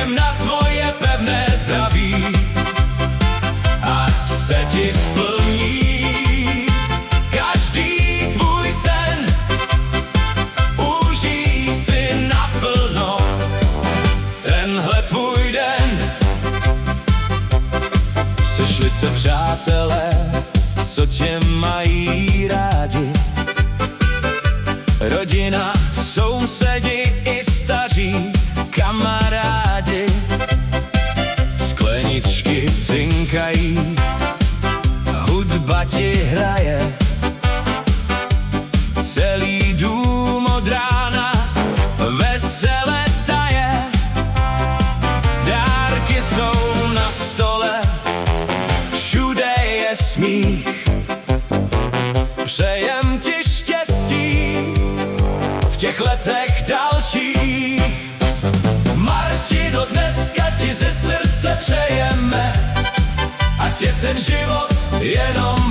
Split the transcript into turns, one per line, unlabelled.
Přijem na tvoje pevné zdraví, ať se ti splní každý tvůj sen. Užij si naplno tenhle tvůj den. Sešli se přátelé, co tě mají rádi, rodina, sousedi i staří kamarádi. Skleničky cinkají, hudba ti hraje, celý dům od rána vesele taje. Dárky jsou na stole, všude je smích. Přejem ti štěstí v těch letech dalších. Martino, dneska ti ze srdce přejeme, ať je ten život jenom